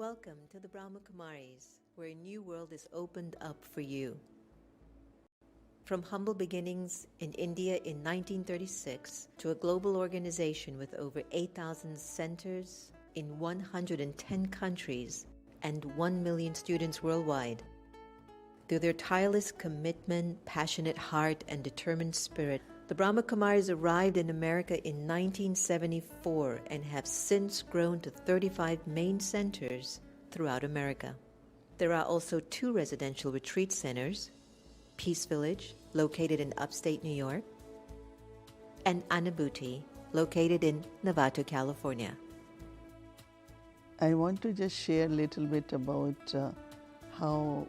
Welcome to the Brahma Kumaris, where a new world is opened up for you. From humble beginnings in India in 1936 to a global organization with over 8,000 centers in 110 countries and 1 million students worldwide. Through their tireless commitment, passionate heart, and determined spirit, the Brahma Kumaris arrived in America in 1974 and have since grown to 35 main centers throughout America. There are also 2 residential retreat centers, Peace Village, located in upstate New York, and Anubhuti, located in Novato, California. I want to just share a little bit about how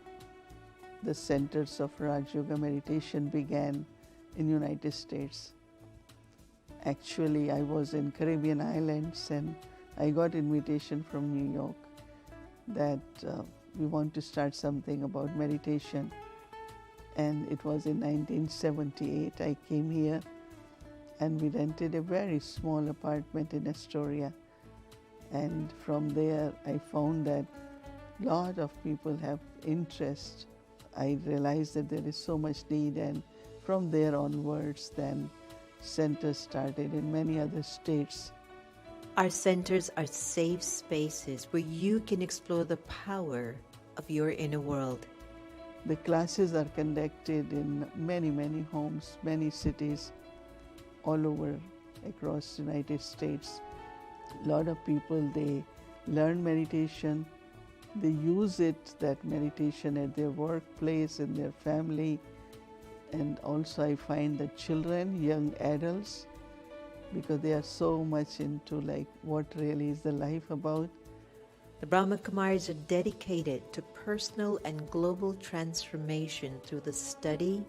the centers of Raj Yoga meditation began in United States. Actually, I was in Caribbean islands and I got invitation from New York that we want to start something about meditation. And it was in 1978 I came here and we rented a very small apartment in Astoria. And from there I found that a lot of people have interest. I realized that there is so much need, and from there onwards, then centers started in many other states. Our centers are safe spaces where you can explore the power of your inner world. The classes are conducted in many homes, many cities, all over across the United States. A lot of people, they learn meditation, they use it, that meditation, at their workplace, in their family. And also I find that children, young adults, because they are so much into like what really is the life about. The Brahma Kumaris are dedicated to personal and global transformation through the study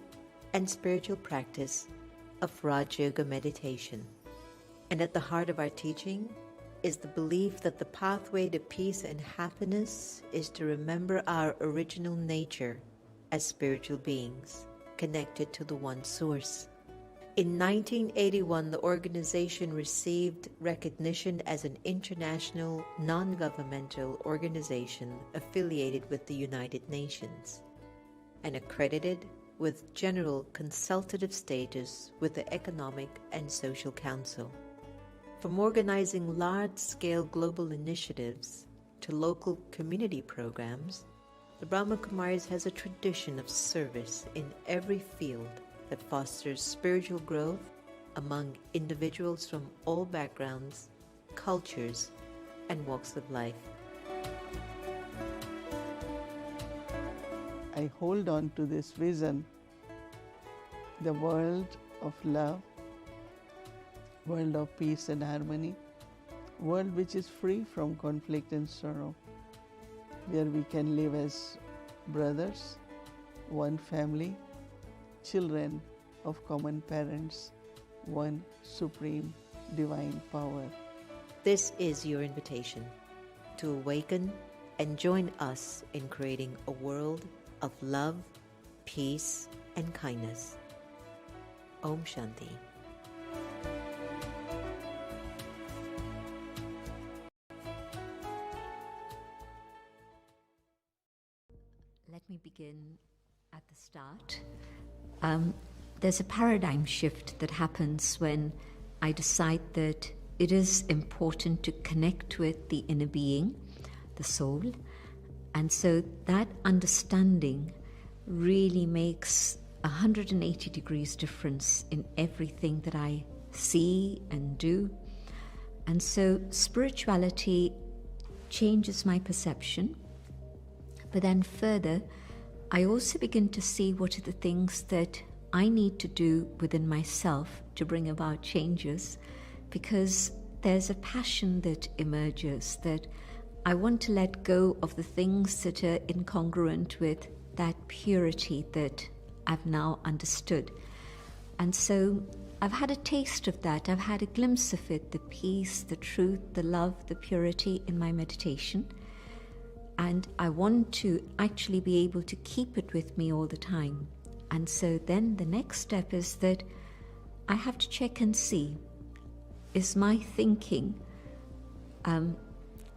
and spiritual practice of Raj Yoga meditation. And at the heart of our teaching is the belief that the pathway to peace and happiness is to remember our original nature as spiritual beings, connected to the one source. In 1981, the organization received recognition as an international non-governmental organization affiliated with the United Nations and accredited with general consultative status with the Economic and Social Council. From organizing large-scale global initiatives to local community programs, the Brahma Kumaris has a tradition of service in every field that fosters spiritual growth among individuals from all backgrounds, cultures, and walks of life. I hold on to this vision, the world of love, world of peace and harmony, world which is free from conflict and sorrow, where we can live as brothers, one family, children of common parents, one supreme divine power. This is your invitation to awaken and join us in creating a world of love, peace, and kindness. Om Shanti. Let me begin at the start. There's a paradigm shift that happens when I decide that it is important to connect with the inner being, the soul. And so that understanding really makes 180 degrees difference in everything that I see and do. And so spirituality changes my perception. But then further, I also begin to see what are the things that I need to do within myself to bring about changes, because there's a passion that emerges that I want to let go of the things that are incongruent with that purity that I've now understood. And so I've had a taste of that. I've had a glimpse of it, the peace, the truth, the love, the purity in my meditation. And I want to actually be able to keep it with me all the time. And so then the next step is that I have to check and see, is my thinking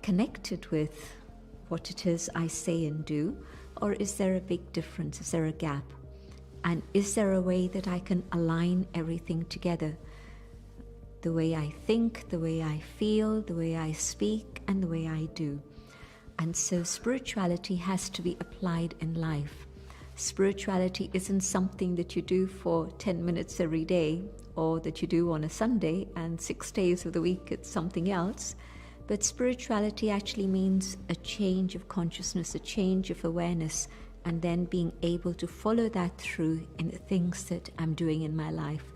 connected with what it is I say and do? Or is there a big difference? Is there a gap? And is there a way that I can align everything together? The way I think, the way I feel, the way I speak, and the way I do. And so spirituality has to be applied in life. Spirituality isn't something that you do for 10 minutes every day, or that you do on a Sunday, and 6 days of the week it's something else. But spirituality actually means a change of consciousness, a change of awareness, and then being able to follow that through in the things that I'm doing in my life.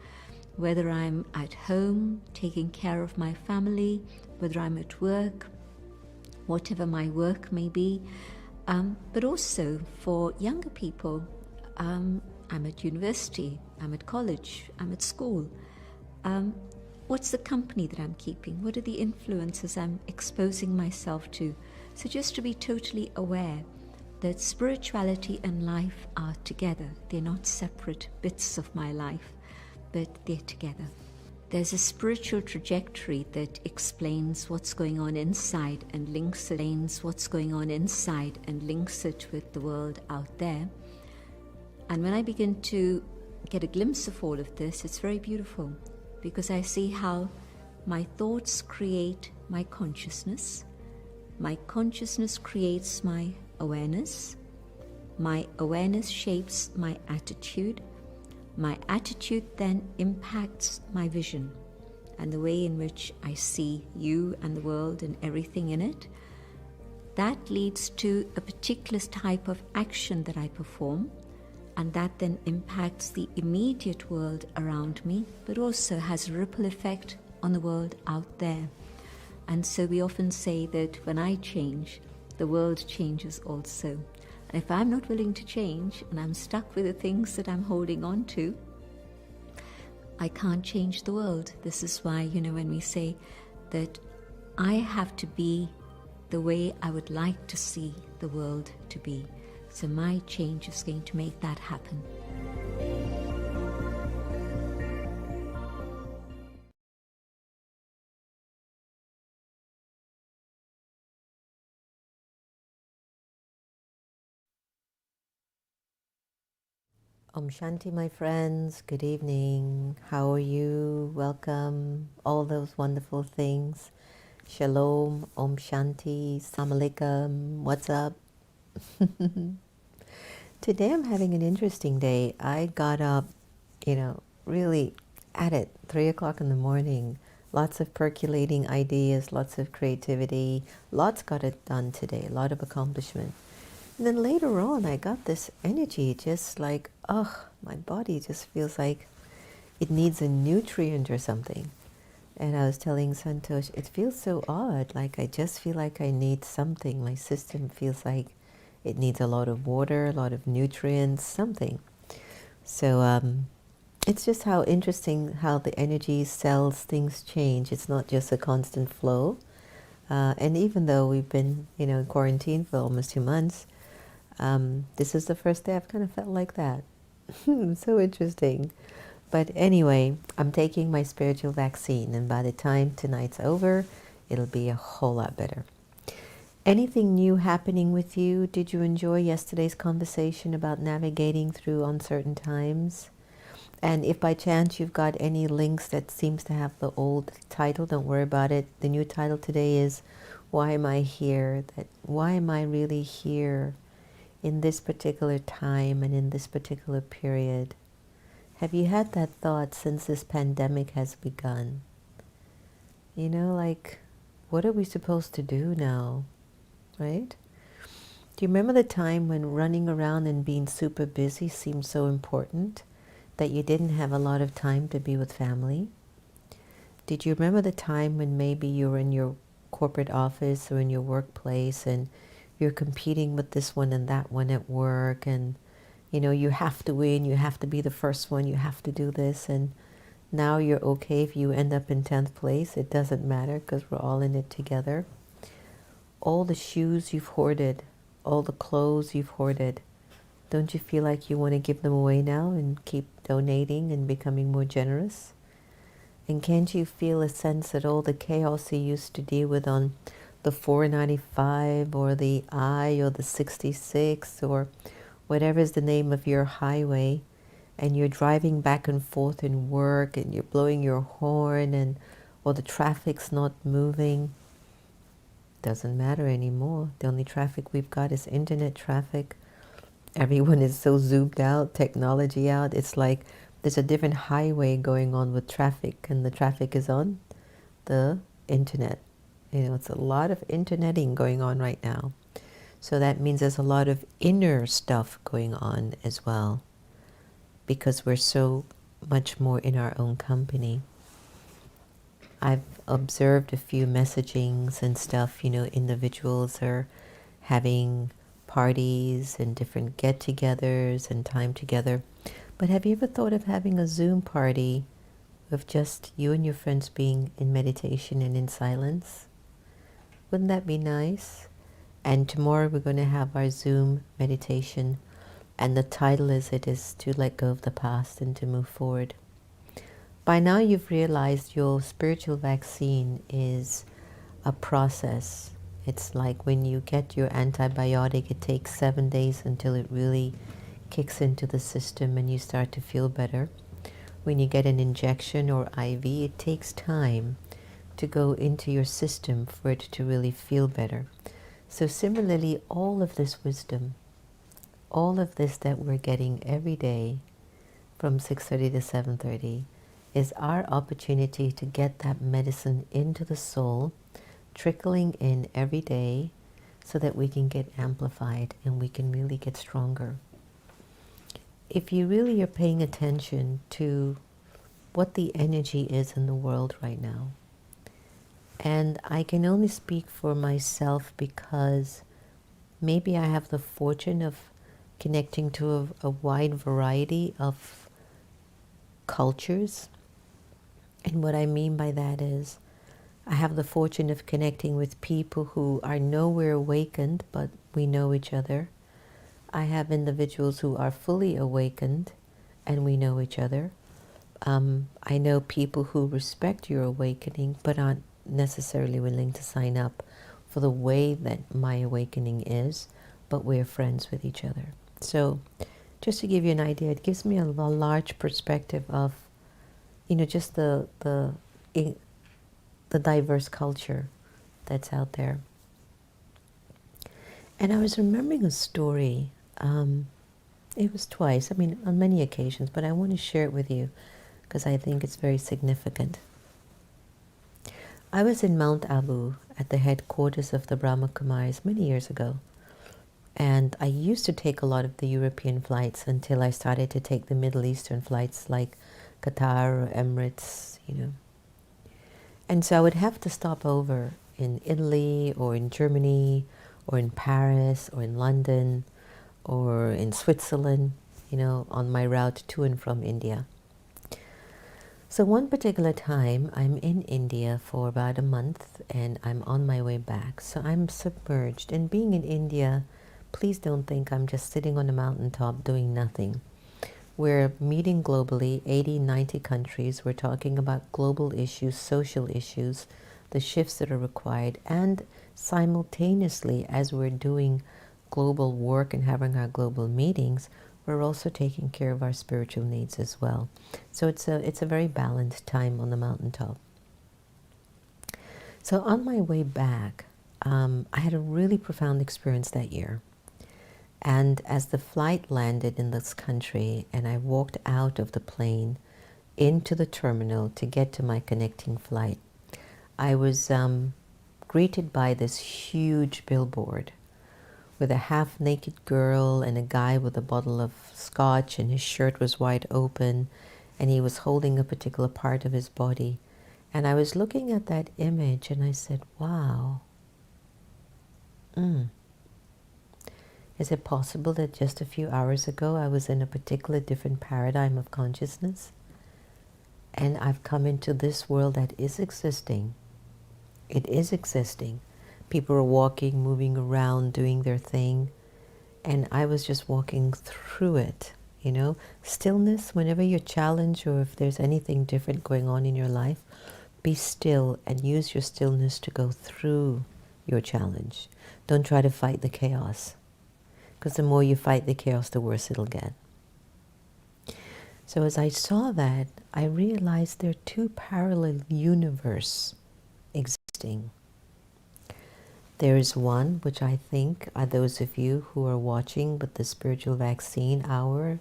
Whether I'm at home, taking care of my family, whether I'm at work, whatever my work may be, but also for younger people. I'm at university, I'm at college, I'm at school. What's the company that I'm keeping? What are the influences I'm exposing myself to? So just to be totally aware that spirituality and life are together. They're not separate bits of my life, but they're together. There's a spiritual trajectory that explains what's going on inside and links it with the world out there. And when I begin to get a glimpse of all of this, it's very beautiful, because I see how my thoughts create my consciousness creates my awareness shapes my attitude then impacts my vision and the way in which I see you and the world and everything in it. That leads to a particular type of action that I perform, and that then impacts the immediate world around me, but also has a ripple effect on the world out there. And so we often say that when I change, the world changes also. And if I'm not willing to change and I'm stuck with the things that I'm holding on to, I can't change the world. This is why, when we say that I have to be the way I would like to see the world to be. So my change is going to make that happen. Om Shanti, my friends. Good evening. How are you? Welcome. All those wonderful things. Shalom, Om Shanti, Assalamu alaikum. What's up? Today I'm having an interesting day. I got up, really at it, 3 o'clock in the morning. Lots of percolating ideas, lots of creativity. Lots got it done today, a lot of accomplishment. And then later on, I got this energy, just like, my body just feels like it needs a nutrient or something. And I was telling Santosh, it feels so odd, like I just feel like I need something. My system feels like it needs a lot of water, a lot of nutrients, something. So it's just how interesting how the energy cells, things change. It's not just a constant flow. And even though we've been, in quarantine for almost 2 months, this is the first day I've kind of felt like that. So interesting. But anyway, I'm taking my spiritual vaccine, and by the time tonight's over, it'll be a whole lot better. Anything new happening with you? Did you enjoy yesterday's conversation about navigating through uncertain times? And if by chance you've got any links that seems to have the old title, don't worry about it. The new title today is, Why Am I Here? Why am I really here in this particular time and in this particular period? Have you had that thought since this pandemic has begun? What are we supposed to do now, right? Do you remember the time when running around and being super busy seemed so important that you didn't have a lot of time to be with family? Did you remember the time when maybe you were in your corporate office or in your workplace and you're competing with this one and that one at work, and you have to win, you have to be the first one, you have to do this, and now you're okay if you end up in 10th place. It doesn't matter because we're all in it together. All the shoes you've hoarded, all the clothes you've hoarded, don't you feel like you want to give them away now and keep donating and becoming more generous? And can't you feel a sense that all the chaos you used to deal with on the 495 or the I or the 66 or whatever is the name of your highway, and you're driving back and forth in work and you're blowing your horn and or the traffic's not moving, doesn't matter anymore. The only traffic we've got is internet traffic. Everyone is so zoomed out, technology out. It's like there's a different highway going on with traffic, and the traffic is on the internet. You know, it's a lot of interneting going on right now. So that means there's a lot of inner stuff going on as well, because we're so much more in our own company. I've observed a few messagings and stuff, you know, individuals are having parties and different get-togethers and time together. But have you ever thought of having a Zoom party of just you and your friends being in meditation and in silence? Wouldn't that be nice? And tomorrow we're going to have our Zoom meditation, and the title is to let go of the past and to move forward. By now you've realized your spiritual vaccine is a process. It's like when you get your antibiotic, it takes 7 days until it really kicks into the system and you start to feel better. When you get an injection or IV, it takes time to go into your system for it to really feel better. So similarly, all of this wisdom, all of this that we're getting every day from 6:30 to 7:30 is our opportunity to get that medicine into the soul, trickling in every day so that we can get amplified and we can really get stronger. If you really are paying attention to what the energy is in the world right now, and I can only speak for myself because maybe I have the fortune of connecting to a wide variety of cultures. And what I mean by that is I have the fortune of connecting with people who are nowhere awakened, but we know each other. I have individuals who are fully awakened and we know each other. I know people who respect your awakening but aren't necessarily willing to sign up for the way that my awakening is, but we're friends with each other. So just to give you an idea, it gives me a large perspective of, you know, just the diverse culture that's out there. And I was remembering a story. It was twice, I mean, on many occasions, but I want to share it with you because I think it's very significant. I was in Mount Abu at the headquarters of the Brahma Kumaris many years ago. And I used to take a lot of the European flights until I started to take the Middle Eastern flights like Qatar or Emirates, you know. And so I would have to stop over in Italy or in Germany or in Paris or in London or in Switzerland, you know, on my route to and from India. So one particular time I'm in India for about a month and I'm on my way back. So I'm submerged. And being in India, please don't think I'm just sitting on a mountaintop doing nothing. We're meeting globally, 80, 90 countries. We're talking about global issues, social issues, the shifts that are required. And simultaneously, as we're doing global work and having our global meetings, we're also taking care of our spiritual needs as well. So it's a very balanced time on the mountaintop. So on my way back, I had a really profound experience that year. And as the flight landed in this country and I walked out of the plane into the terminal to get to my connecting flight, I was greeted by this huge billboard with a half-naked girl and a guy with a bottle of scotch, and his shirt was wide open and he was holding a particular part of his body. And I was looking at that image and I said, wow. Is it possible that just a few hours ago I was in a particular different paradigm of consciousness? And I've come into this world that is existing. It is existing. People are walking, moving around, doing their thing. And I was just walking through it, you know. Stillness, whenever you're challenged or if there's anything different going on in your life, be still and use your stillness to go through your challenge. Don't try to fight the chaos, because the more you fight the chaos, the worse it'll get. So as I saw that, I realized there are two parallel universes existing. There is one, which I think are those of you who are watching with the spiritual vaccine hour,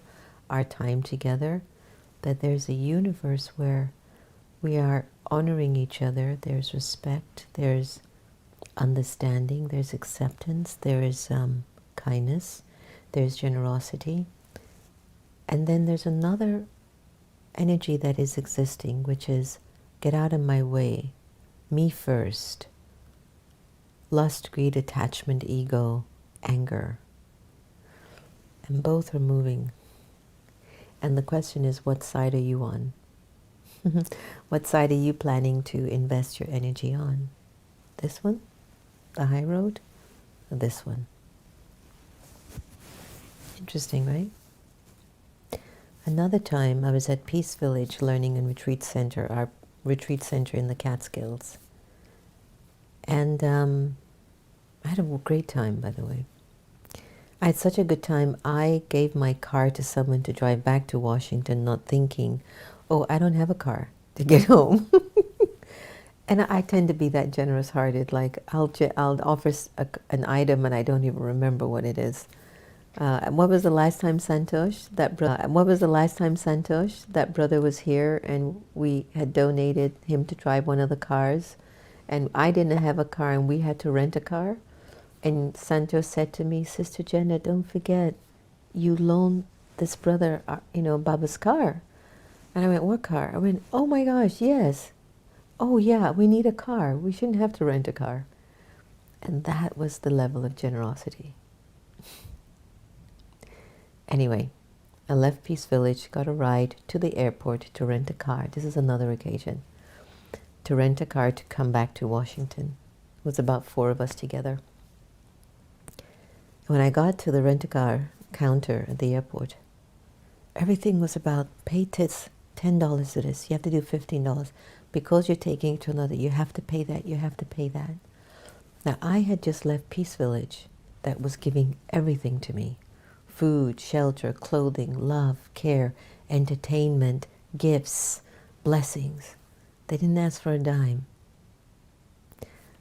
our time together, that there's a universe where we are honoring each other, there's respect, there's understanding, there's acceptance, there is kindness, there's generosity. And then there's another energy that is existing, which is get out of my way, me first. Lust, greed, attachment, ego, anger. And both are moving. And the question is, what side are you on? What side are you planning to invest your energy on? This one, the high road, or this one? Interesting, right? Another time I was at Peace Village Learning and Retreat Center, our retreat center in the Catskills. And I had a great time, by the way. I had such a good time, I gave my car to someone to drive back to Washington, not thinking, oh, I don't have a car to get home. And I tend to be that generous-hearted, like I'll offer an item and I don't even remember what it is. What was the last time Santosh? What was the last time Santosh? That brother was here and we had donated him to drive one of the cars. And I didn't have a car and we had to rent a car. And Santosh said to me, Sister Jenna, don't forget, you loaned this brother, Baba's car. And I went, what car? I went, oh my gosh, yes. Oh yeah, we need a car. We shouldn't have to rent a car. And that was the level of generosity. Anyway, I left Peace Village, got a ride to the airport to rent a car. This is another occasion. To rent a car to come back to Washington. It was about 4 of us together. When I got to the rent-a-car counter at the airport, everything was about pay this $10 to this, you have to do $15. Because you're taking it to another, you have to pay that, you have to pay that. Now, I had just left Peace Village that was giving everything to me. Food, shelter, clothing, love, care, entertainment, gifts, blessings. They didn't ask for a dime.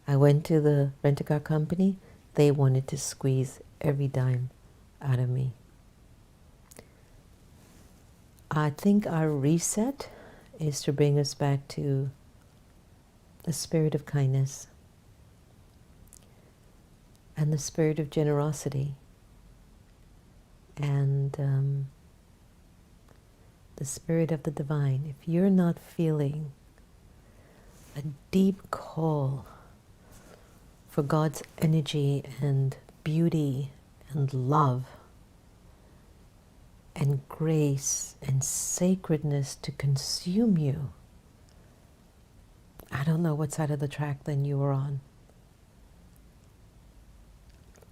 I went to the rent-a-car company. They wanted to squeeze every dime out of me. I think our reset is to bring us back to the spirit of kindness and the spirit of generosity and the spirit of the divine. If you're not feeling a deep call for God's energy and beauty and love and grace and sacredness to consume you, I don't know what side of the track then you are on.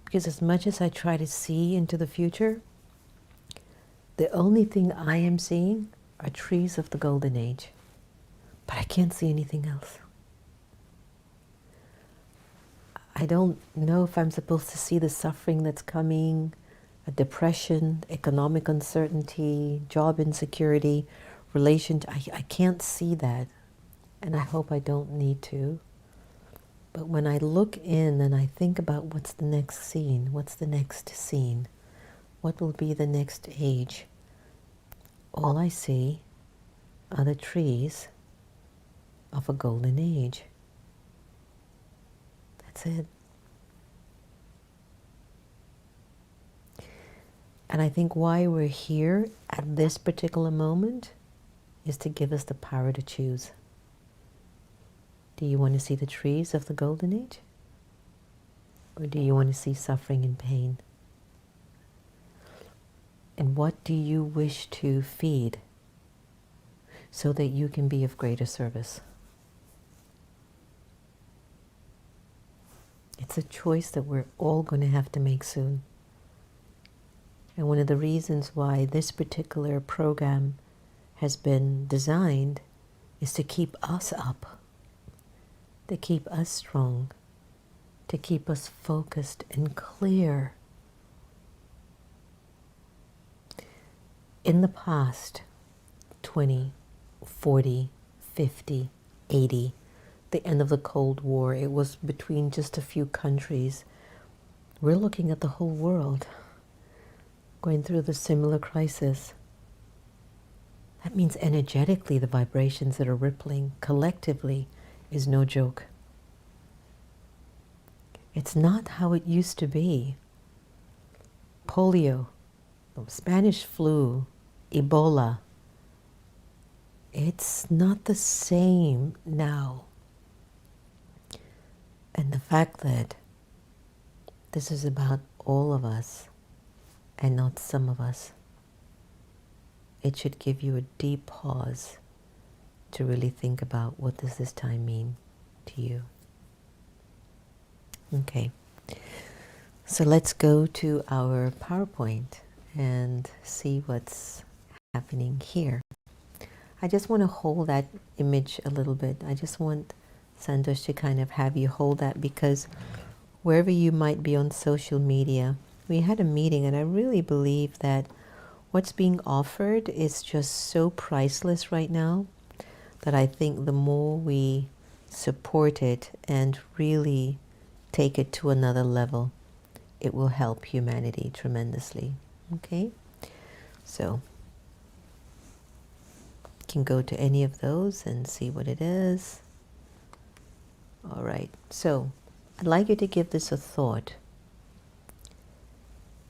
Because as much as I try to see into the future, the only thing I am seeing are trees of the golden age. But I can't see anything else. I don't know if I'm supposed to see the suffering that's coming, a depression, economic uncertainty, job insecurity, I can't see that, and I hope I don't need to. But when I look in and I think about what's the next scene, what will be the next age, all I see are the trees of a golden age. That's it. And I think why we're here at this particular moment is to give us the power to choose. Do you want to see the trees of the golden age? Or do you want to see suffering and pain? And what do you wish to feed so that you can be of greater service? It's a choice that we're all going to have to make soon. And one of the reasons why this particular program has been designed is to keep us up, to keep us strong, to keep us focused and clear. In the past, 20, 40, 50, 80, the end of the Cold War, it was between just a few countries. We're looking at the whole world going through the similar crisis. That means energetically the vibrations that are rippling collectively is no joke. It's not how it used to be. Polio, Spanish flu, Ebola, it's not the same now. And the fact that this is about all of us and not some of us, it should give you a deep pause to really think about, what does this time mean to you? Okay, so let's go to our PowerPoint and see what's happening here. I just want to hold that image a little bit. I just want Santosh to kind of have you hold that, because wherever you might be on social media, we had a meeting and I really believe that what's being offered is just so priceless right now that I think the more we support it and really take it to another level, it will help humanity tremendously. Okay? So, you can go to any of those and see what it is. All right. So, I'd like you to give this a thought.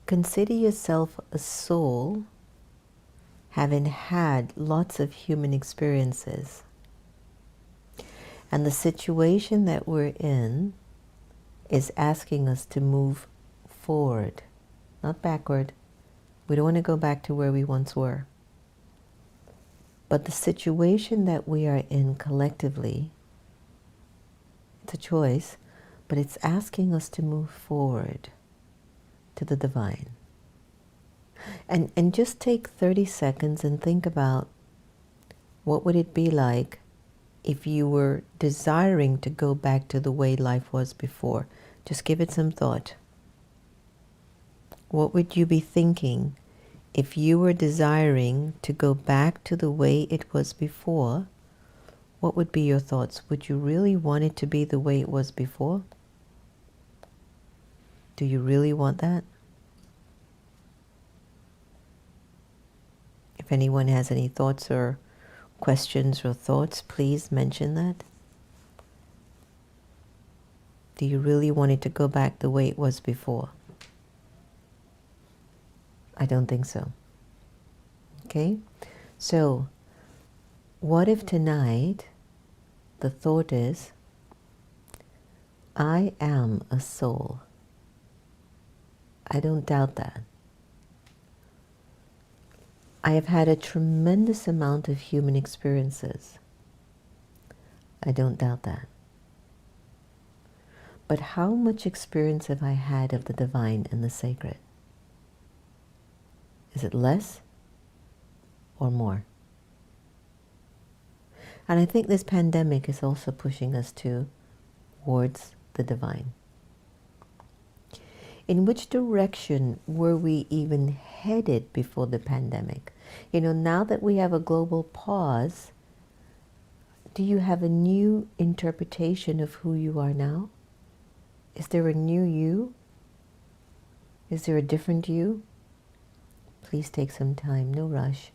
Consider yourself a soul having had lots of human experiences. And the situation that we're in is asking us to move forward, not backward. We don't want to go back to where we once were. But the situation that we are in collectively, it's a choice, but it's asking us to move forward to the divine. And just take 30 seconds and think about, what would it be like if you were desiring to go back to the way life was before? Just give it some thought. What would you be thinking if you were desiring to go back to the way it was before? What would be your thoughts? Would you really want it to be the way it was before? Do you really want that? If anyone has any thoughts or questions or thoughts, please mention that. Do you really want it to go back the way it was before? I don't think so. Okay? So, what if tonight the thought is, I am a soul? I don't doubt that. I have had a tremendous amount of human experiences. I don't doubt that. But how much experience have I had of the divine and the sacred? Is it less or more? And I think this pandemic is also pushing us towards the divine. In which direction were we even headed before the pandemic? You know, now that we have a global pause, do you have a new interpretation of who you are now? Is there a new you? Is there a different you? Please take some time, no rush.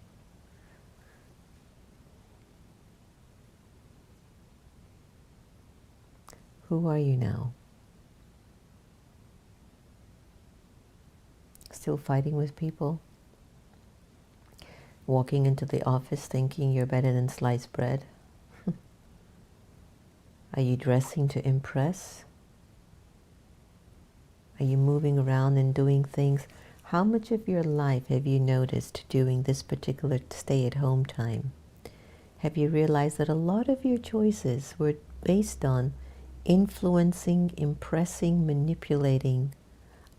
Who are you now? Still fighting with people? Walking into the office thinking you're better than sliced bread? Are you dressing to impress? Are you moving around and doing things? How much of your life have you noticed doing this particular stay-at-home time? Have you realized that a lot of your choices were based on influencing, impressing, manipulating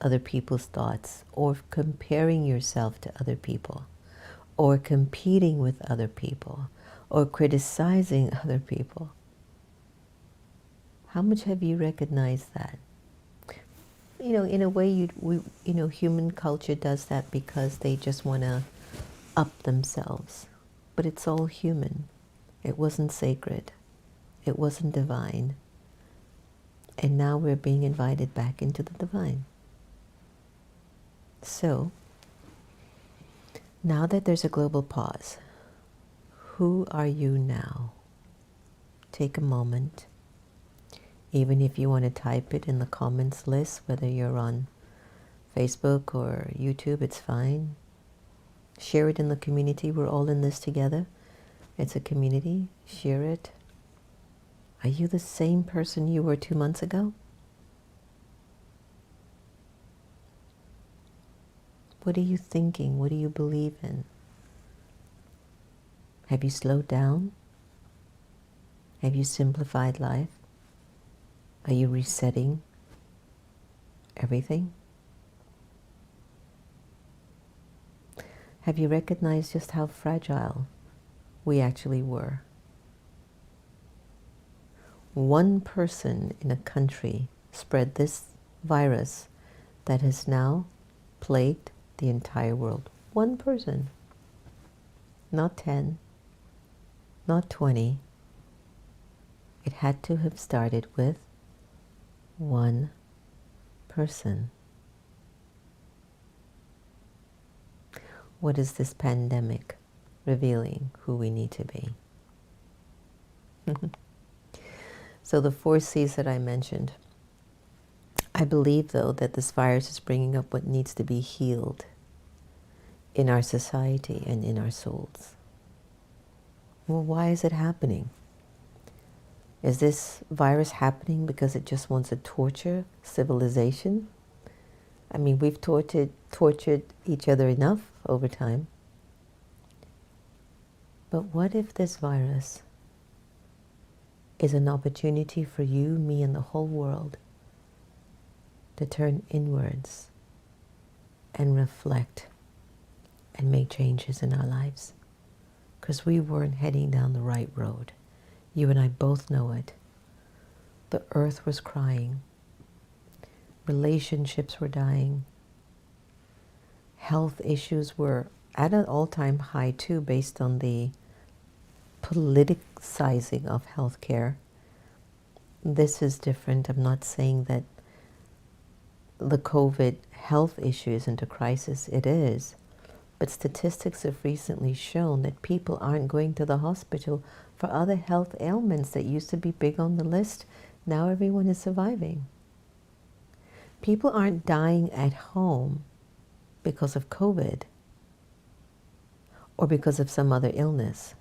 other people's thoughts, or comparing yourself to other people, or competing with other people, or criticizing other people? How much have you recognized that? in a way, human culture does that because they just want to up themselves. But it's all human. It wasn't sacred. It wasn't divine. And now we're being invited back into the divine. So, now that there's a global pause, who are you now? Take a moment. Even if you want to type it in the comments list, whether you're on Facebook or YouTube, it's fine. Share it in the community. We're all in this together. It's a community. Share it. Are you the same person you were 2 months ago? What are you thinking? What do you believe in? Have you slowed down? Have you simplified life? Are you resetting everything? Have you recognized just how fragile we actually were? One person in a country spread this virus that has now plagued the entire world. One person. Not 10, not 20. It had to have started with one person. What is this pandemic revealing who we need to be? So the 4 C's that I mentioned. I believe, though, that this virus is bringing up what needs to be healed in our society and in our souls. Well, why is it happening? Is this virus happening because it just wants to torture civilization? I mean, we've tortured each other enough over time. But what if this virus is an opportunity for you, me, and the whole world to turn inwards and reflect and make changes in our lives? Because we weren't heading down the right road. You and I both know it. The earth was crying. Relationships were dying. Health issues were at an all-time high too, based on the politicizing of healthcare. This is different. I'm not saying that the COVID health issue isn't a crisis. It is. But statistics have recently shown that people aren't going to the hospital for other health ailments that used to be big on the list. Now everyone is surviving. People aren't dying at home because of COVID or because of some other illness.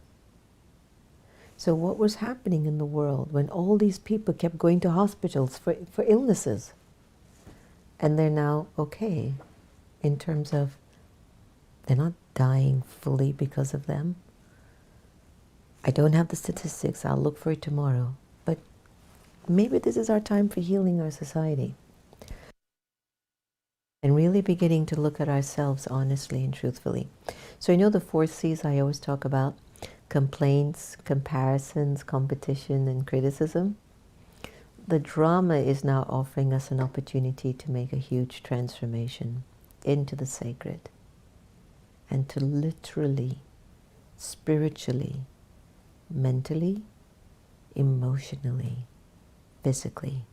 So what was happening in the world when all these people kept going to hospitals for illnesses? And they're now okay in terms of they're not dying fully because of them. I don't have the statistics. I'll look for it tomorrow. But maybe this is our time for healing our society. And really beginning to look at ourselves honestly and truthfully. So you know the 4 C's I always talk about? Complaints, comparisons, competition, and criticism. The drama is now offering us an opportunity to make a huge transformation into the sacred. And to literally, spiritually, mentally, emotionally, physically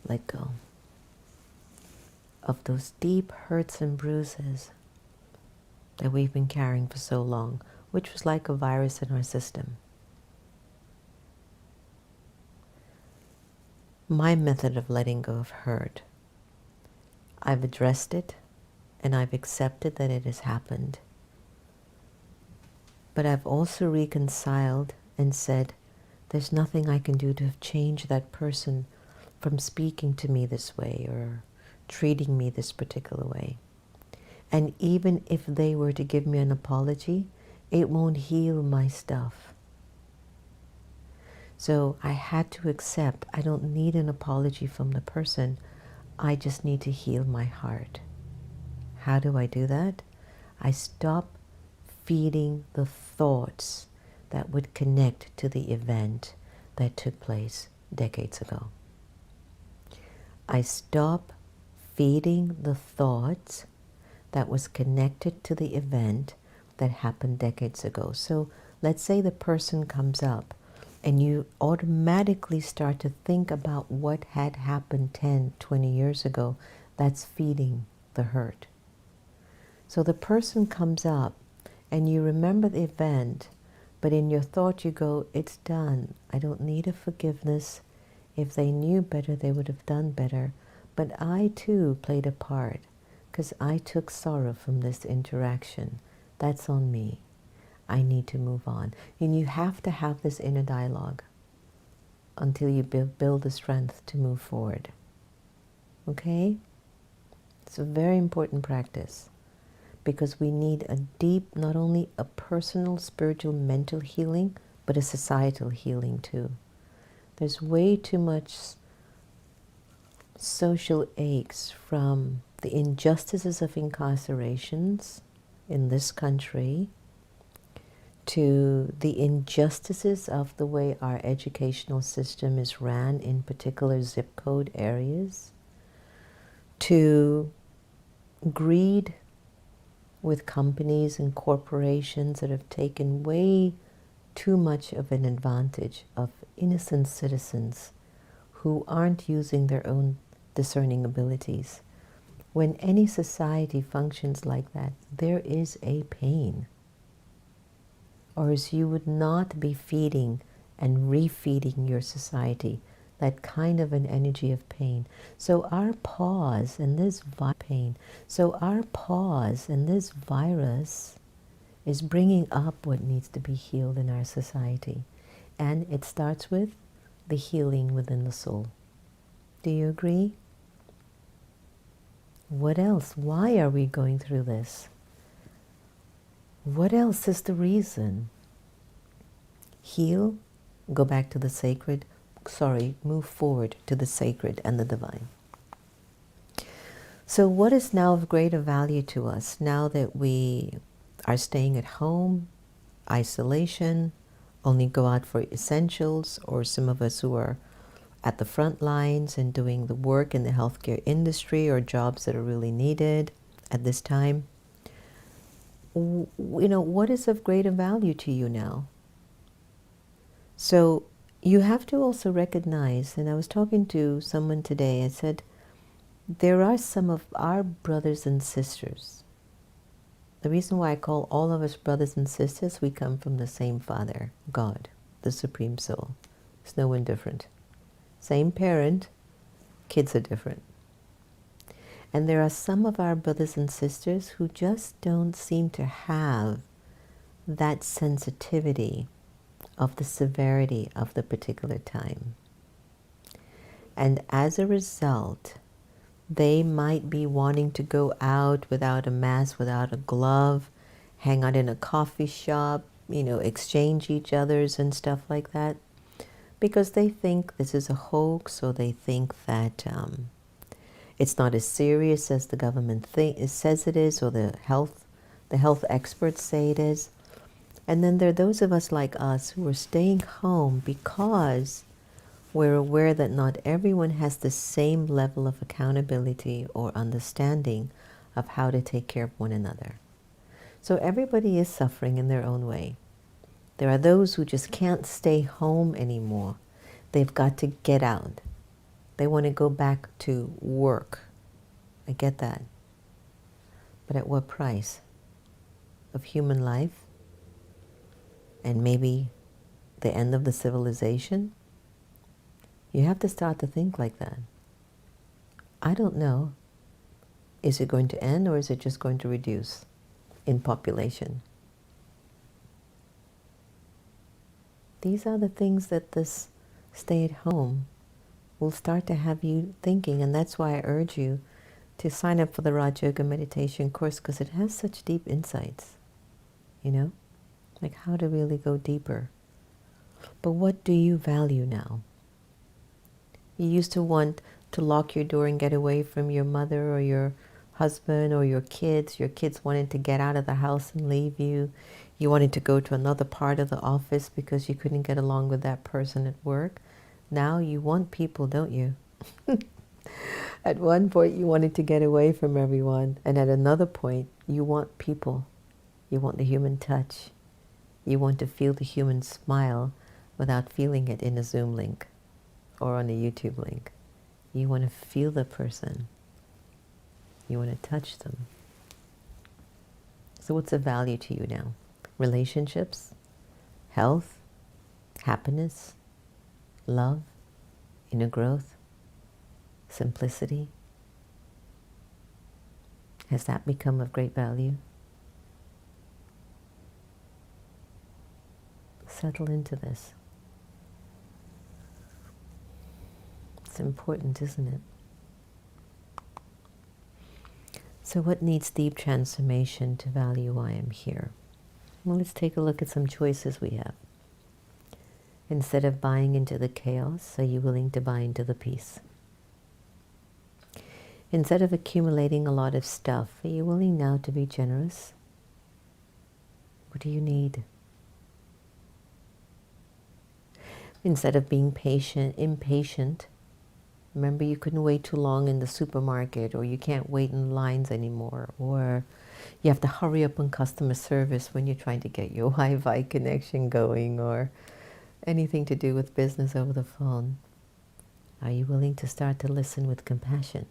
let go of those deep hurts and bruises that we've been carrying for so long, which was like a virus in our system. My method of letting go of hurt, I've addressed it and I've accepted that it has happened. But I've also reconciled and said, there's nothing I can do to change that person from speaking to me this way or treating me this particular way. And even if they were to give me an apology, it won't heal my stuff. So I had to accept I don't need an apology from the person. I just need to heal my heart. How do I do that? I stop feeding the thoughts that would connect to the event that took place decades ago. I stop feeding the thoughts that was connected to the event that happened decades ago. So let's say the person comes up and you automatically start to think about what had happened 10, 20 years ago. That's feeding the hurt. So the person comes up and you remember the event, but in your thought you go, it's done. I don't need a forgiveness. If they knew better, they would have done better. But I too played a part because I took sorrow from this interaction. That's on me. I need to move on. And you have to have this inner dialogue until you build the strength to move forward. Okay? It's a very important practice because we need a deep, not only a personal, spiritual, mental healing, but a societal healing too. There's way too much social aches from the injustices of incarcerations in this country to the injustices of the way our educational system is ran in particular zip code areas, to greed with companies and corporations that have taken way too much of an advantage of innocent citizens who aren't using their own discerning abilities. When any society functions like that, there is a pain. Or as you would not be feeding and refeeding your society that kind of an energy of pain. So our pause in this pain. So our pause in this virus is bringing up what needs to be healed in our society. And it starts with the healing within the soul. Do you agree? What else? Why are we going through this? What else is the reason? Heal, go back to the sacred, move forward to the sacred and the divine. So what is now of greater value to us now that we are staying at home, isolation, only go out for essentials, or some of us who are at the front lines and doing the work in the healthcare industry or jobs that are really needed at this time? You know, what is of greater value to you now? So you have to also recognize, and I was talking to someone today, I said, there are some of our brothers and sisters. The reason why I call all of us brothers and sisters, we come from the same Father, God, the Supreme Soul. It's no one different. Same parent, kids are different. And there are some of our brothers and sisters who just don't seem to have that sensitivity of the severity of the particular time. And as a result, they might be wanting to go out without a mask, without a glove, hang out in a coffee shop, you know, exchange each other's and stuff like that, because they think this is a hoax, or they think that it's not as serious as the government says it is, or the health experts say it is. And then there are those of us like us who are staying home because we're aware that not everyone has the same level of accountability or understanding of how to take care of one another. So everybody is suffering in their own way. There are those who just can't stay home anymore. They've got to get out. They want to go back to work. I get that. But at what price? Of human life? And maybe the end of the civilization? You have to start to think like that. I don't know. Is it going to end, or is it just going to reduce in population? These are the things that this stay at home will start to have you thinking, and that's why I urge you to sign up for the Raj Yoga meditation course, because it has such deep insights, you know, like how to really go deeper. But what do you value now? You used to want to lock your door and get away from your mother or your husband or your kids. Your kids wanted to get out of the house and leave you. You wanted to go to another part of the office because you couldn't get along with that person at work. Now you want people, don't you? At one point, you wanted to get away from everyone, and at another point, you want people. You want the human touch. You want to feel the human smile without feeling it in a Zoom link or on a YouTube link. You want to feel the person. You want to touch them. So what's of value to you now? Relationships, health, happiness, love, inner growth, simplicity. Has that become of great value? Settle into this. It's important, isn't it? So what needs deep transformation to value why I'm here? Well, let's take a look at some choices we have. Instead of buying into the chaos, are you willing to buy into the peace? Instead of accumulating a lot of stuff, are you willing now to be generous? What do you need? Instead of being impatient, remember you couldn't wait too long in the supermarket, or you can't wait in lines anymore, or you have to hurry up on customer service when you're trying to get your Wi-Fi connection going, or anything to do with business over the phone. Are you willing to start to listen with compassion?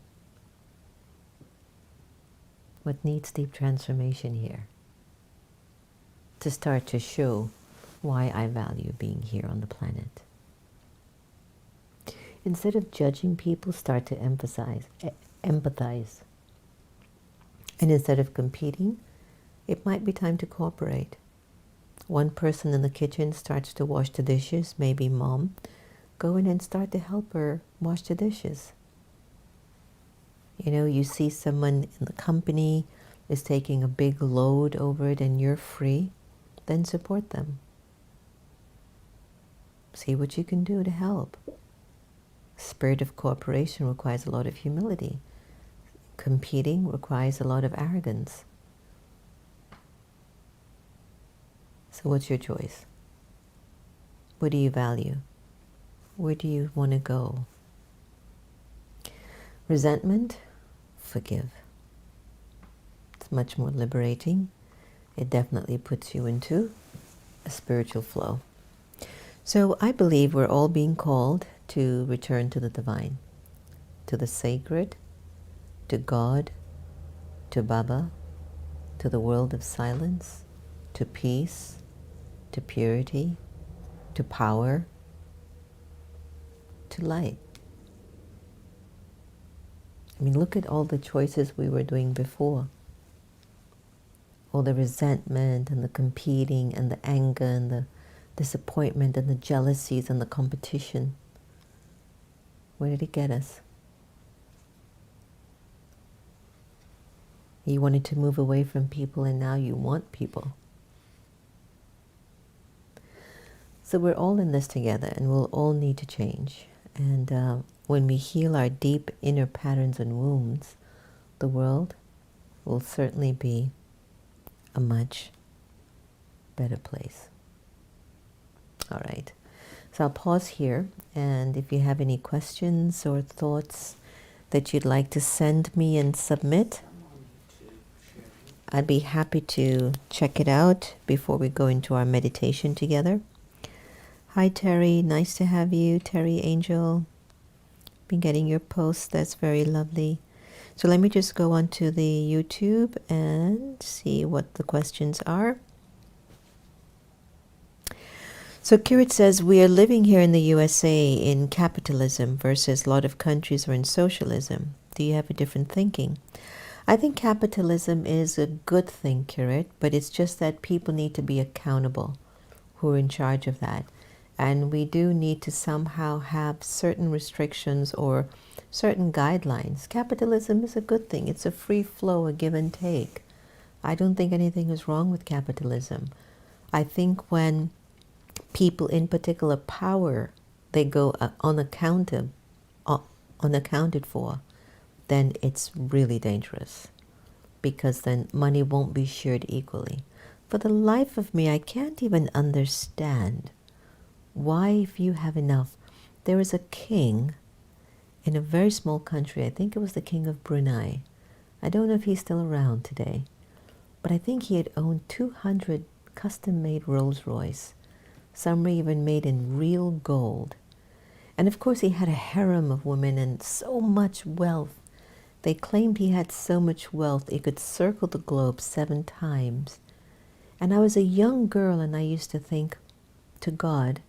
What needs deep transformation here? To start to show why I value being here on the planet. Instead of judging people, start to empathize. And instead of competing, it might be time to cooperate. One person in the kitchen starts to wash the dishes, maybe mom. Go in and start to help her wash the dishes. You know, you see someone in the company is taking a big load over it and you're free, then support them. See what you can do to help. Spirit of cooperation requires a lot of humility. Competing requires a lot of arrogance. So what's your choice? What do you value? Where do you want to go? Resentment? Forgive. It's much more liberating. It definitely puts you into a spiritual flow. So I believe we're all being called to return to the divine, to the sacred, to God, to Baba, to the world of silence, to peace, to purity, to power, to light. I mean, look at all the choices we were doing before. All the resentment and the competing and the anger and the disappointment and the jealousies and the competition. Where did it get us? You wanted to move away from people and now you want people. So we're all in this together and we'll all need to change. And when we heal our deep inner patterns and wounds, the world will certainly be a much better place. All right. So I'll pause here, and if you have any questions or thoughts that you'd like to send me and submit, I'd be happy to check it out before we go into our meditation together. Hi Terry, nice to have you. Terry Angel, been getting your posts, that's very lovely. So let me just go onto the YouTube and see what the questions are. So Kirit says, we are living here in the USA in capitalism versus a lot of countries are in socialism. Do you have a different thinking? I think capitalism is a good thing, Kirit, but it's just that people need to be accountable who are in charge of that. And we do need to somehow have certain restrictions or certain guidelines. Capitalism is a good thing. It's a free flow, a give and take. I don't think anything is wrong with capitalism. I think when people in particular power, they go unaccounted for, then it's really dangerous, because then money won't be shared equally. For the life of me, I can't even understand why, if you have enough, there is a king in a very small country. I think it was the King of Brunei. I don't know if he's still around today, but I think he had owned 200 custom-made Rolls Royce. Some were even made in real gold. And of course he had a harem of women and so much wealth. They claimed he had so much wealth he could circle the globe 7 times. And I was a young girl and I used to think to God,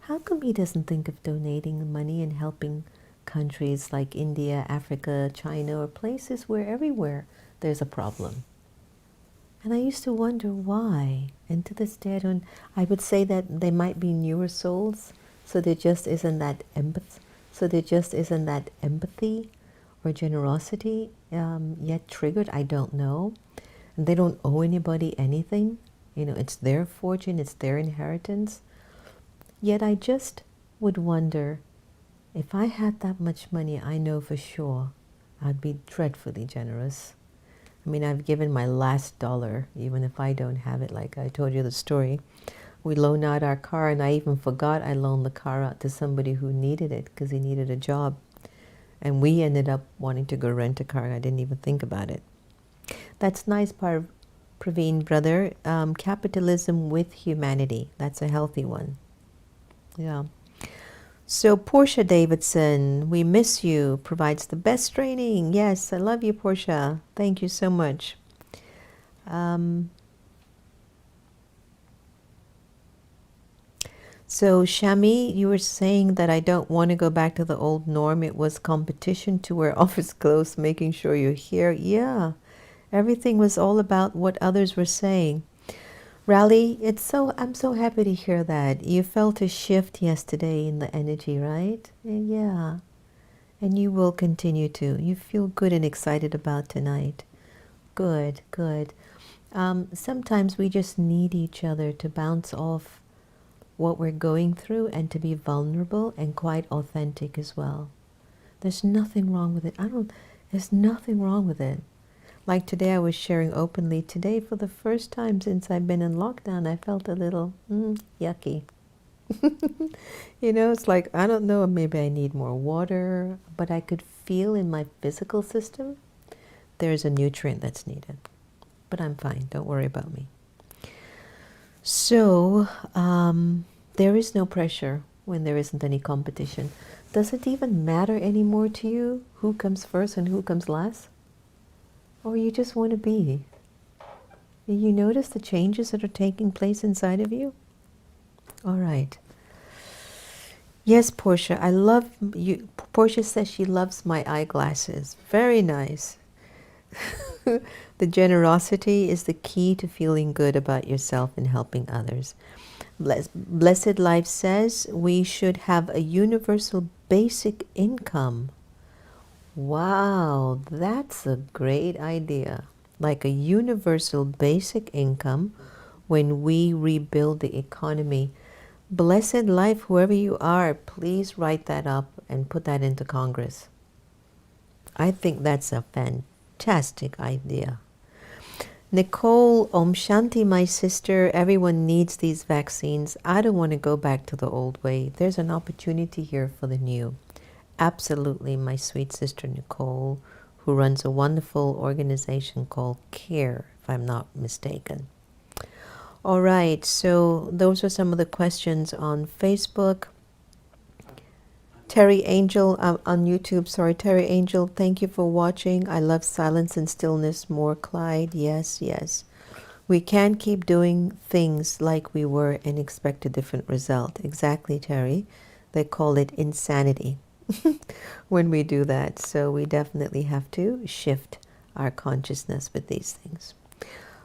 how come he doesn't think of donating money and helping countries like India, Africa, China, or places where everywhere there's a problem? And I used to wonder why. And to this day, I would say that they might be newer souls, so there just isn't that empathy. So there just isn't that empathy or generosity yet triggered. I don't know. And they don't owe anybody anything. You know, it's their fortune, it's their inheritance. Yet I just would wonder, if I had that much money, I know for sure I'd be dreadfully generous. I mean, I've given my last dollar, even if I don't have it, like I told you the story. We loaned out our car, and I even forgot I loaned the car out to somebody who needed it because he needed a job. And we ended up wanting to go rent a car. I didn't even think about it. That's nice, Praveen, brother. Capitalism with humanity. That's a healthy one. Yeah. So Portia Davidson, we miss you, provides the best training. Yes, I love you, Portia. Thank you so much. So Shami, you were saying that I don't want to go back to the old norm. It was competition to wear office clothes, making sure you're here. Yeah, everything was all about what others were saying. Rally, I'm so happy to hear that. You felt a shift yesterday in the energy, right? Yeah. And you will continue to. You feel good and excited about tonight. Good, good. Sometimes we just need each other to bounce off what we're going through and to be vulnerable and quite authentic as well. There's nothing wrong with it. There's nothing wrong with it. Like today, I was sharing openly. Today, for the first time since I've been in lockdown, I felt a little yucky. You know, it's like, I don't know, maybe I need more water, but I could feel in my physical system there's a nutrient that's needed. But I'm fine. Don't worry about me. So, there is no pressure when there isn't any competition. Does it even matter anymore to you who comes first and who comes last? Or you just want to be? You notice the changes that are taking place inside of you? All right. Yes, Portia, I love you. Portia says she loves my eyeglasses. Very nice. The generosity is the key to feeling good about yourself and helping others. Blessed Life says we should have a universal basic income. Wow, that's a great idea. Like a universal basic income when we rebuild the economy. Blessed Life, whoever you are, please write that up and put that into Congress. I think that's a fantastic idea. Nicole, Om Shanti, my sister, everyone needs these vaccines. I don't want to go back to the old way. There's an opportunity here for the new. Absolutely, my sweet sister Nicole, who runs a wonderful organization called CARE, if I'm not mistaken. All right, so those are some of the questions on Facebook. Terry Angel on YouTube, sorry, Terry Angel, thank you for watching. I love silence and stillness more, Clyde. Yes, yes. We can't keep doing things like we were and expect a different result. Exactly, Terry. They call it insanity when we do that. So we definitely have to shift our consciousness with these things.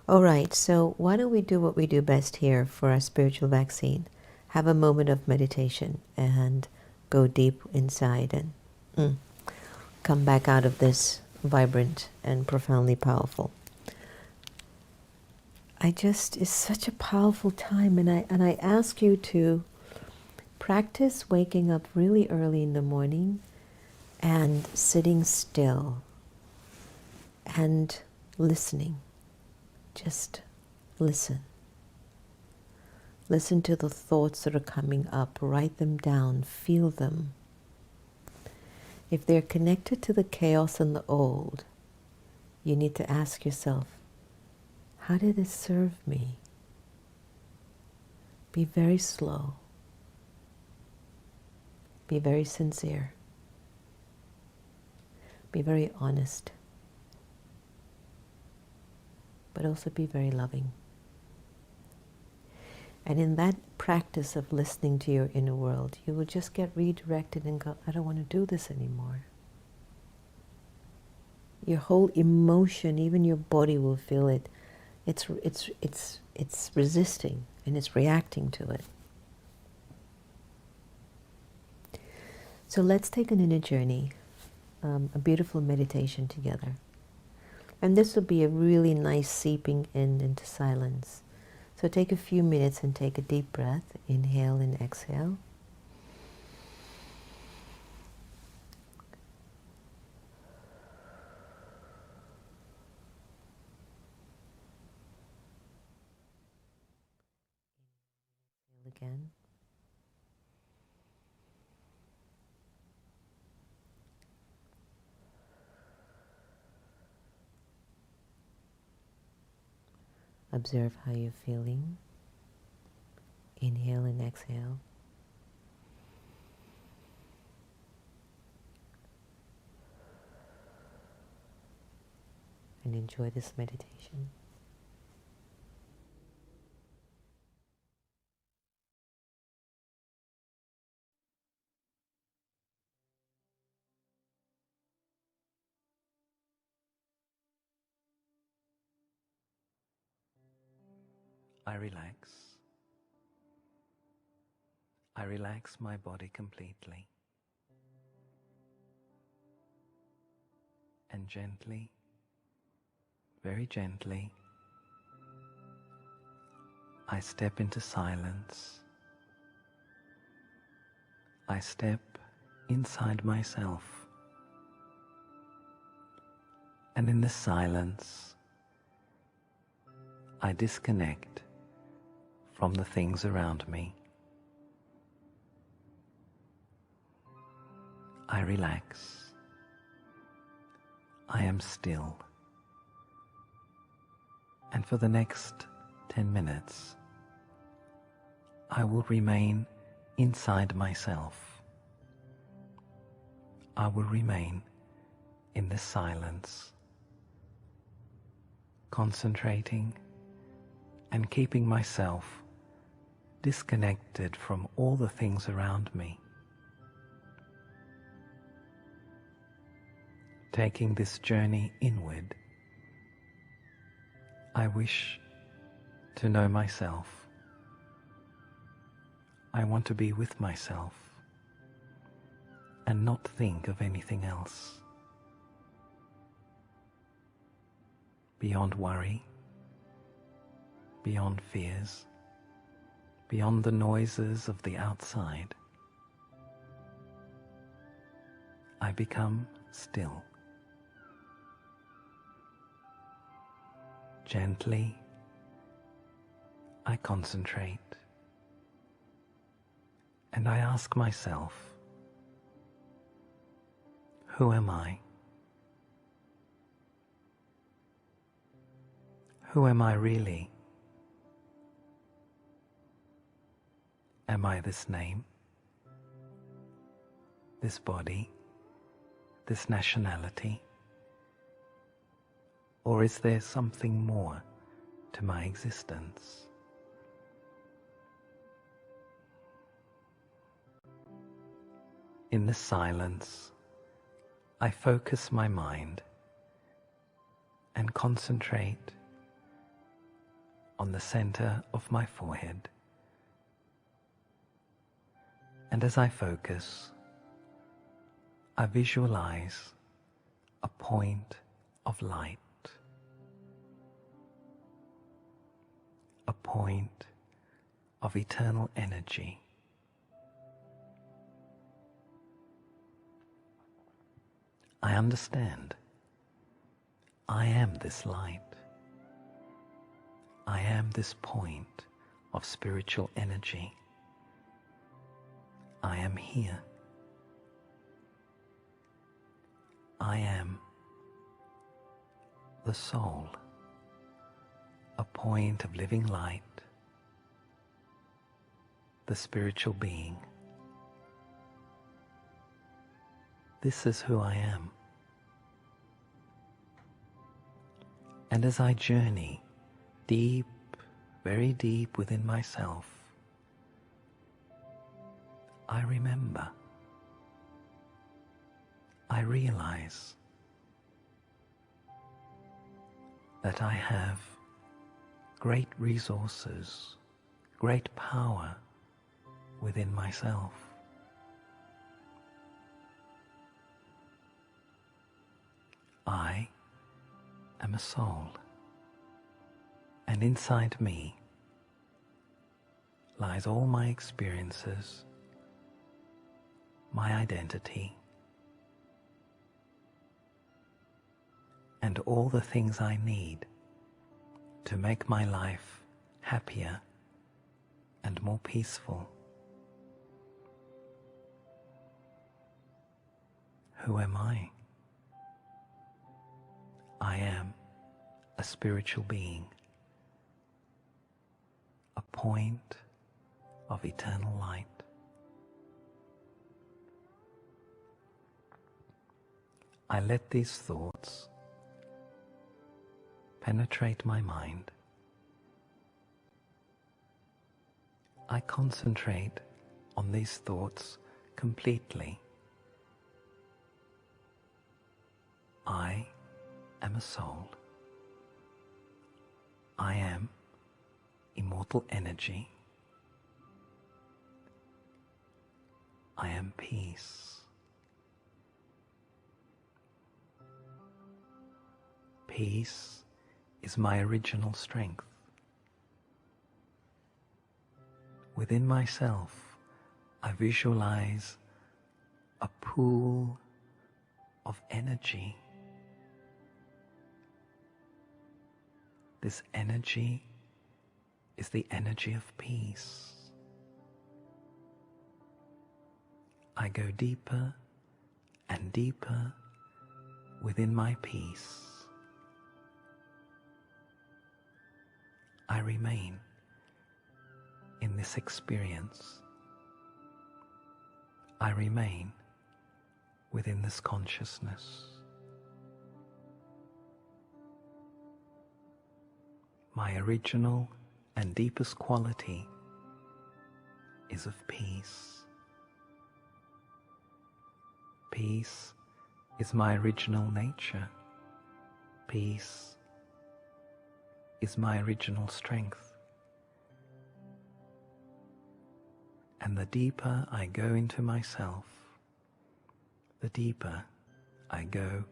All right, so why don't we do what we do best here for our spiritual vaccine? Have a moment of meditation and go deep inside and come back out of this vibrant and profoundly powerful. It's such a powerful time, and I ask you to practice waking up really early in the morning and sitting still and listening. Just listen. Listen to the thoughts that are coming up. Write them down. Feel them. If they're connected to the chaos and the old, you need to ask yourself, how did it serve me? Be very slow. Be very sincere. Be very honest. But also be very loving. And in that practice of listening to your inner world, you will just get redirected and go, I don't want to do this anymore. Your whole emotion, even your body will feel it. It's resisting and it's reacting to it. So let's take an inner journey, a beautiful meditation together. And this will be a really nice seeping in into silence. So take a few minutes and take a deep breath. Inhale and exhale. Again. Observe how you're feeling. Inhale and exhale. And enjoy this meditation. I relax. I relax my body completely. And gently, very gently, I step into silence. I step inside myself. And in the silence, I disconnect from the things around me. I relax. I am still. And for the next 10 minutes, I will remain inside myself. I will remain in the silence, concentrating and keeping myself disconnected from all the things around me. Taking this journey inward, I wish to know myself. I want to be with myself and not think of anything else. Beyond worry, beyond fears, beyond the noises of the outside, I become still. Gently, I concentrate, and I ask myself, who am I? Who am I really? Am I this name, this body, this nationality? Or is there something more to my existence? In the silence, I focus my mind and concentrate on the center of my forehead. And as I focus, I visualize a point of light, a point of eternal energy. I understand. I am this light. I am this point of spiritual energy. I am here. I am the soul, a point of living light, the spiritual being. This is who I am. And as I journey deep, very deep within myself, I remember, I realize that I have great resources, great power within myself. I am a soul, and inside me lies all my experiences, my identity, and all the things I need to make my life happier and more peaceful. Who am I? I am a spiritual being, a point of eternal light. I let these thoughts penetrate my mind. I concentrate on these thoughts completely. I am a soul. I am immortal energy. I am peace. Peace is my original strength. Within myself, I visualize a pool of energy. This energy is the energy of peace. I go deeper and deeper within my peace. I remain in this experience. I remain within this consciousness. My original and deepest quality is of peace. Peace is my original nature. Peace is my original strength. And the deeper I go into myself, the deeper I go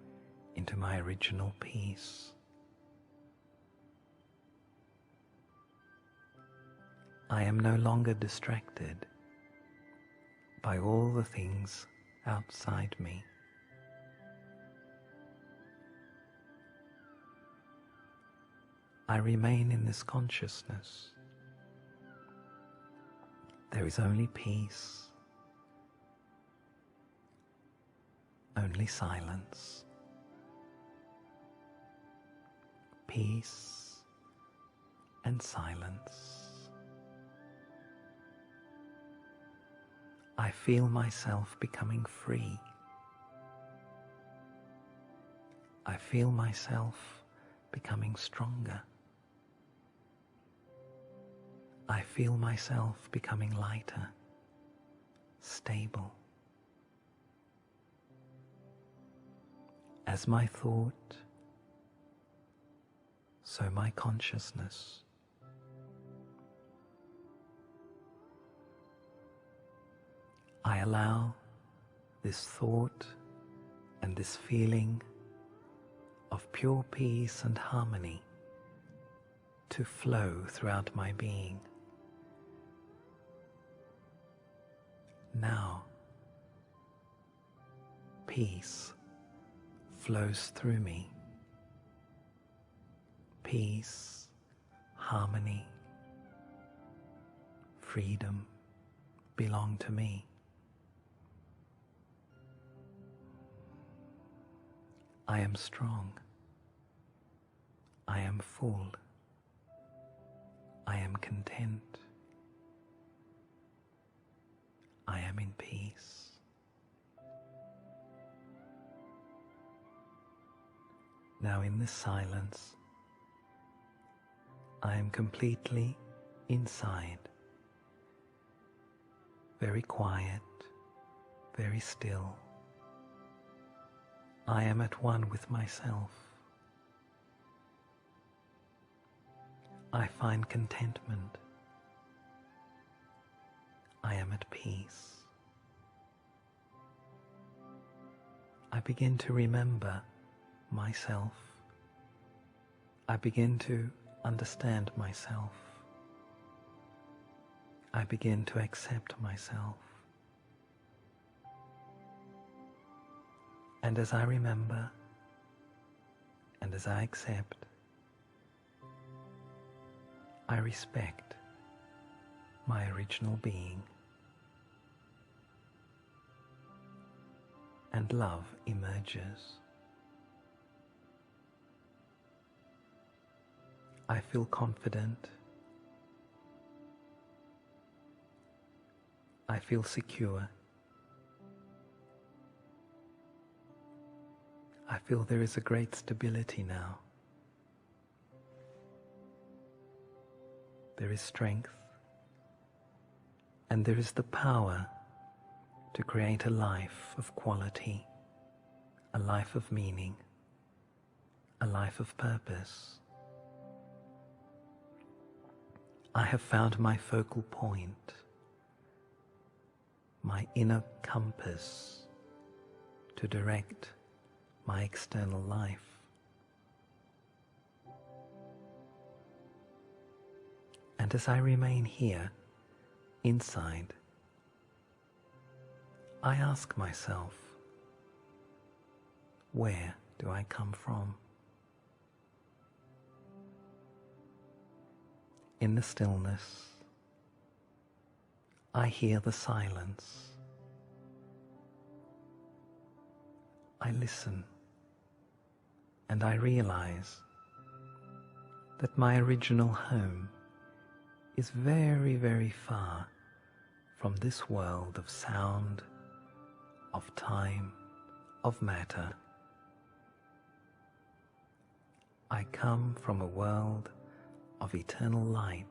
into my original peace. I am no longer distracted by all the things outside me. I remain in this consciousness. There is only peace, only silence. Peace and silence. I feel myself becoming free. I feel myself becoming stronger. I feel myself becoming lighter, stable. As my thought, so my consciousness. I allow this thought and this feeling of pure peace and harmony to flow throughout my being. Now, peace flows through me. Peace, harmony, freedom belong to me. I am strong. I am full. I am content. I am in peace. Now in this silence, I am completely inside, very quiet, very still. I am at one with myself. I find contentment. I am at peace. I begin to remember myself. I begin to understand myself. I begin to accept myself. And as I remember, and as I accept, I respect my original being, and love emerges. I feel confident. I feel secure. I feel there is a great stability now. There is strength, and there is the power to create a life of quality, a life of meaning, a life of purpose. I have found my focal point, my inner compass to direct my external life. And as I remain here, inside, I ask myself, where do I come from? In the stillness, I hear the silence. I listen, and I realize that my original home is very, very far from this world of sound, of time, of matter. I come from a world of eternal light,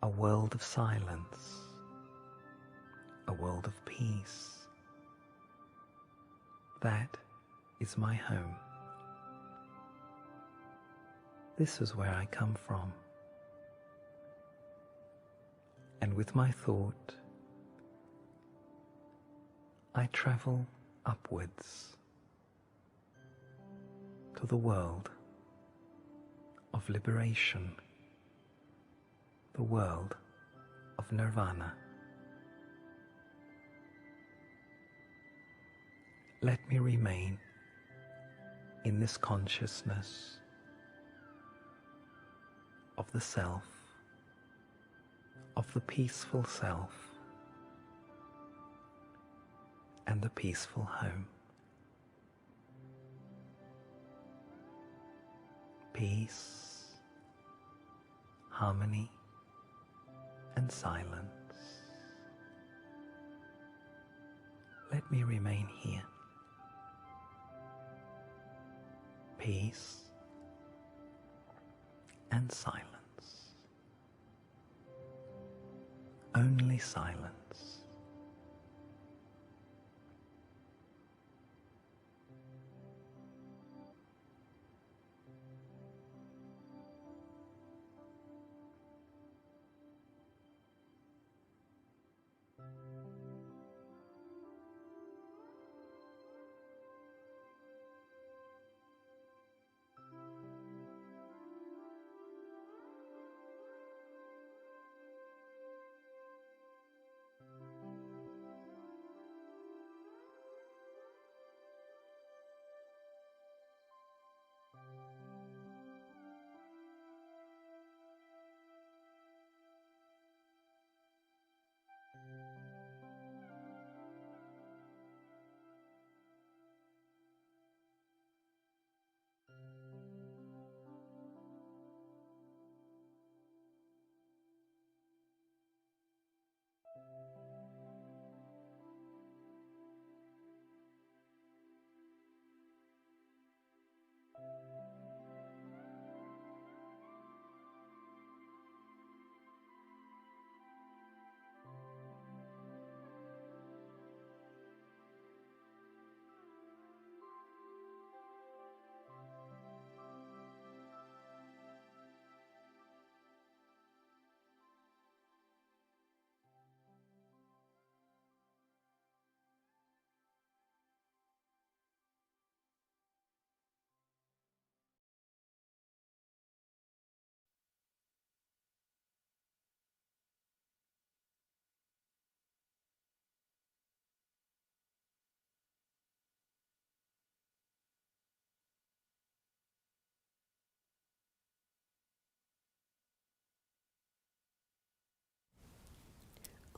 a world of silence, a world of peace. That is my home. This is where I come from. And with my thought, I travel upwards to the world of liberation, the world of nirvana. Let me remain in this consciousness of the self, of the peaceful self, and the peaceful home. Peace, harmony, and silence. Let me remain here. Peace and silence. Only silence.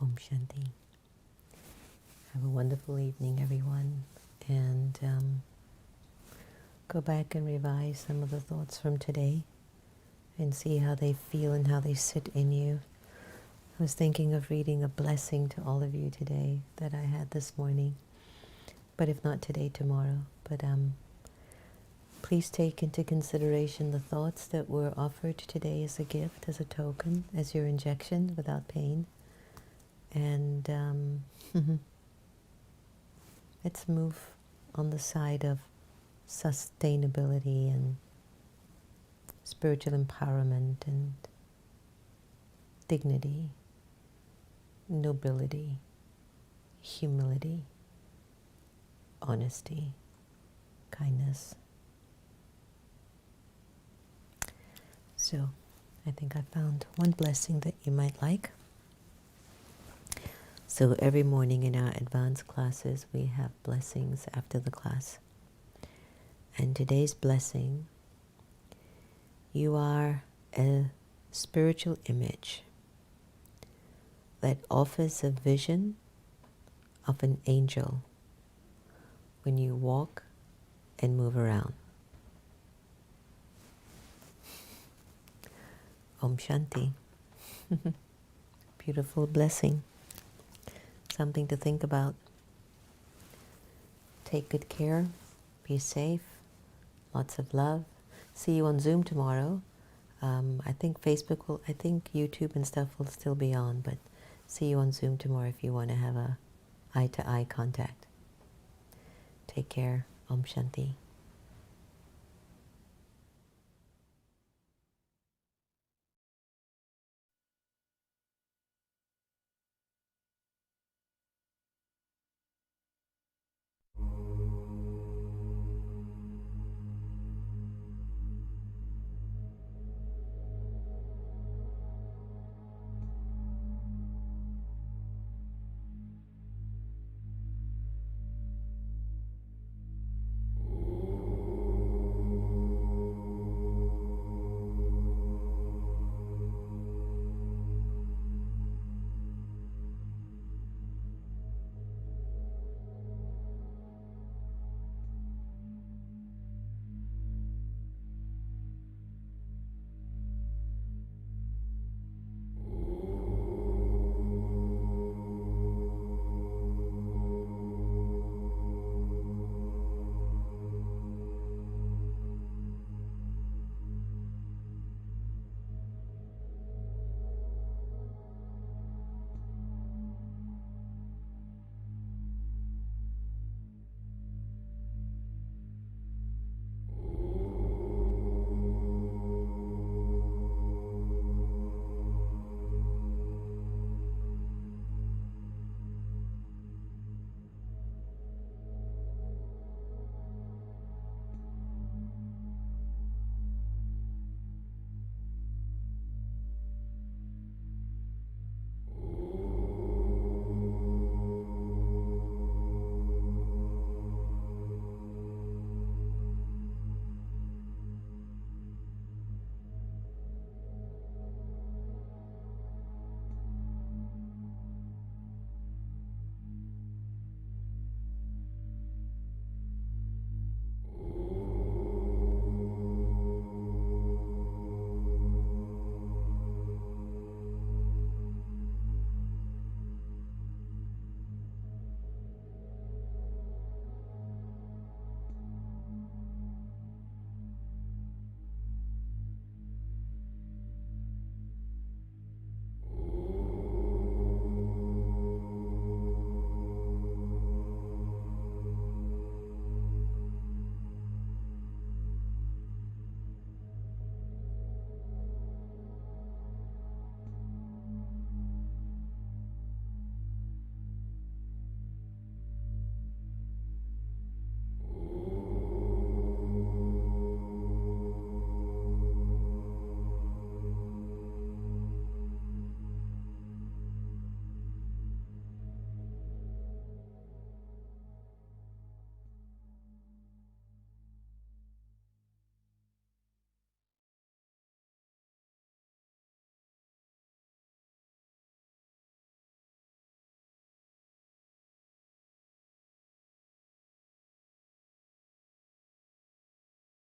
Om Shanti. Have a wonderful evening, everyone. And go back and revise some of the thoughts from today and see how they feel and how they sit in you. I was thinking of reading a blessing to all of you today that I had this morning. But if not today, tomorrow. But please take into consideration the thoughts that were offered today as a gift, as a token, as your injection without pain. And let's move on the side of sustainability and spiritual empowerment and dignity, nobility, humility, honesty, kindness. So I think I found one blessing that you might like. So every morning in our advanced classes we have blessings after the class. And today's blessing: you are a spiritual image that offers a vision of an angel when you walk and move around. Om Shanti. Beautiful blessing. Something to think about. Take good care. Be safe. Lots of love. See you on Zoom tomorrow. I think YouTube and stuff will still be on, but see you on Zoom tomorrow if you want to have a eye-to-eye contact. Take care. Om Shanti.